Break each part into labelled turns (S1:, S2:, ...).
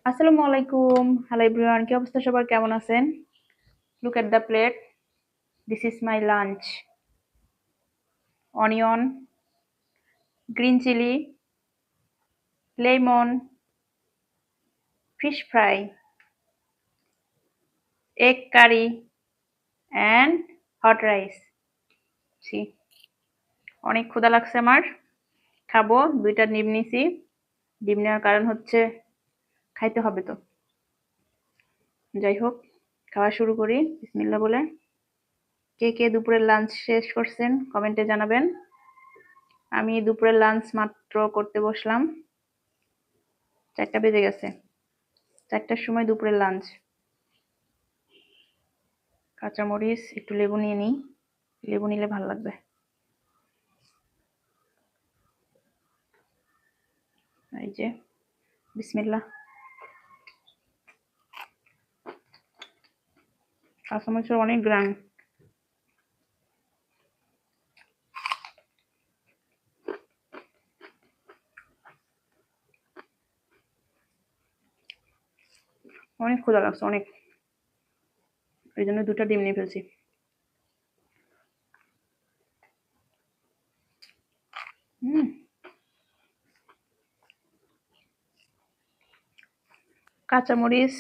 S1: আসসালামু আলাইকুম। Hello everyone, কি অবস্থা সবার, কেমন আছেন? Look at the plate. This is my lunch. Onion, green chilli, lemon, fish fry, egg curry and hot rice. ছি, অনেক ক্ষুধা লাগছে আমার। খাবো, 2টা ডিম নিছি। ডিম নেওয়ার কারণ হচ্ছে খাইতে হবে তো। যাই হোক, খাওয়া শুরু করি বিসমিল্লাহ বলে। কে কে দুপুরের লাঞ্চ শেষ করছেন কমেন্টে জানাবেন। আমি দুপুরের লাঞ্চ মাত্র করতে বসলাম। 4টা বেজে গেছে। 4টার সময় দুপুরের লাঞ্চ। কাঁচামরিচ, একটু লেবু নিয়ে নিই। লেবু নিলে ভালো লাগবে। এই যে, বিসমিল্লাহ। কাঁচামরিচের অনেক গ্রাম। অনেক ক্ষুধা লাগছে, অনেক। এই জন্য 2টা ডিম নিয়ে ফেলছি। কাঁচামরিচ,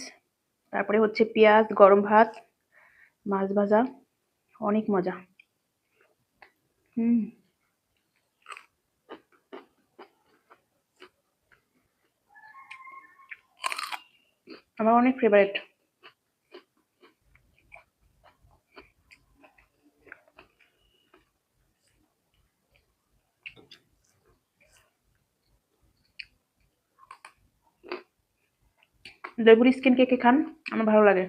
S1: তারপরে হচ্ছে পেঁয়াজ, গরম ভাত, মাছ ভাজা, অনেক মজা। আমার অনেক ফেভারিট। লেবুর স্কিন কে কে খান? আমার ভালো লাগে।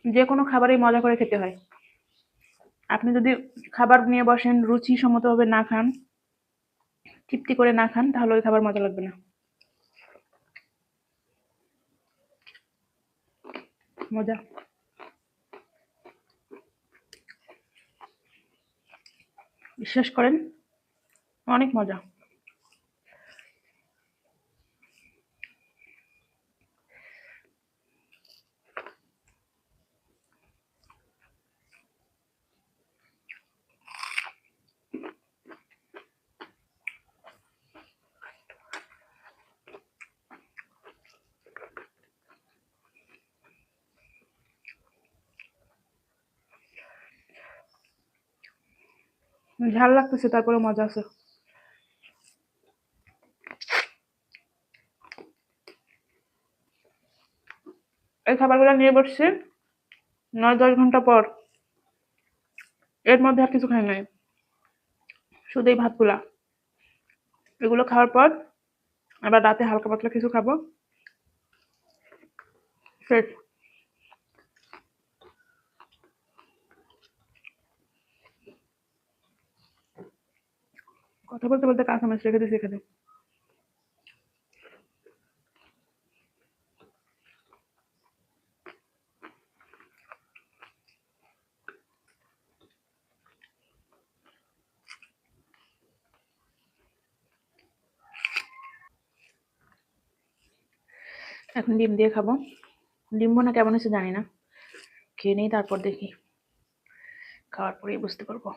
S1: যে কোনো খাবারই মজা করে খেতে হয়। আপনি যদি খাবার নিয়ে বসেন, রুচিসম্মতভাবে না খান, তৃপ্তি করে না খান, তাহলে ওই খাবার মজা লাগবে না। মজা। বিশ্বাস করেন, অনেক মজা। ঝাল লাগতেছে, তারপরে মজা আছে। এই খাবারগুলো নিয়ে বসছি 9-10 ঘন্টা পর। এর মধ্যে আর কিছু খাই নাই, শুধু এই ভাতগুলা। এগুলো খাওয়ার পর আবার রাতে হালকা পাতলা কিছু খাবো। শেষ। কথা বলতে বলতে কাঁচামরিচ রেখে দিয়েছি এখানে। এখন ডিম দিয়ে খাবো। ডিম ভুনা কেমন হয়েছে জানি না, খেয়ে নেই, তারপর দেখি। খাওয়ার পরেই বুঝতে পারবো।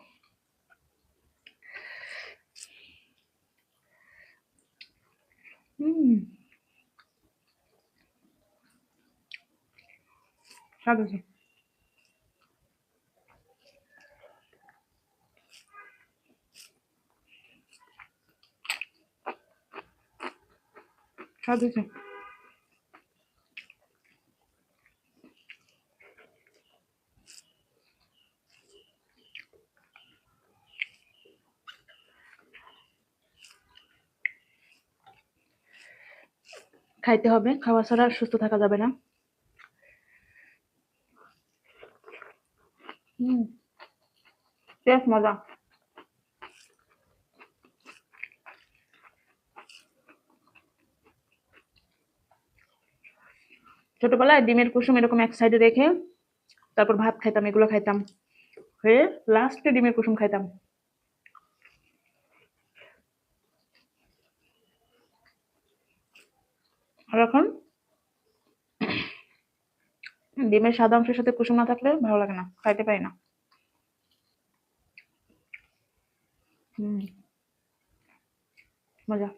S1: স্বাদ আছে। স্বাদ হয়েছে। খাইতে হবে, খাওয়া ছাড়া সুস্থ থাকা যাবে না। বেশ মজা। ছোটবেলায় ডিমের কুসুম এরকম এক সাইডে রেখে তারপর ভাত খাইতাম, এগুলো খাইতাম, হয়ে লাস্টে ডিমের কুসুম খাইতাম। আর এখন ডিমের সাদা অংশের সাথে কুসুম না থাকলে ভালো লাগে না, খাইতে পারি না। মজা।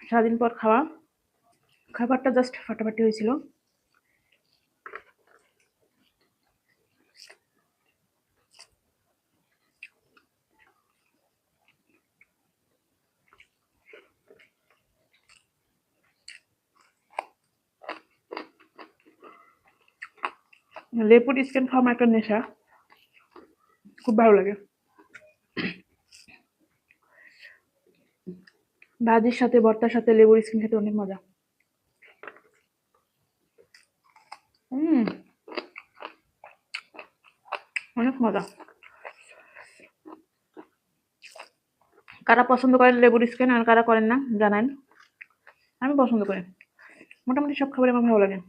S1: সারাদিন পর খাওয়া, খাবারটা জাস্ট ফাটাফাটি হয়েছিল। লেবুর স্কিন খাওয়া আমার একটা নেশা, খুব ভালো লাগে। ভাজির সাথে, ভর্তার সাথে লেবুর স্কিন খেতে অনেক মজা। অনেক মজা। কারা পছন্দ করেন লেবুর স্কিন আর কারা করেন না জানান। আমি পছন্দ করি, মোটামুটি সব খাবার আমার ভালো লাগে।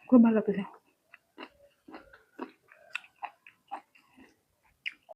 S1: খুব ভালো লাগতেছে।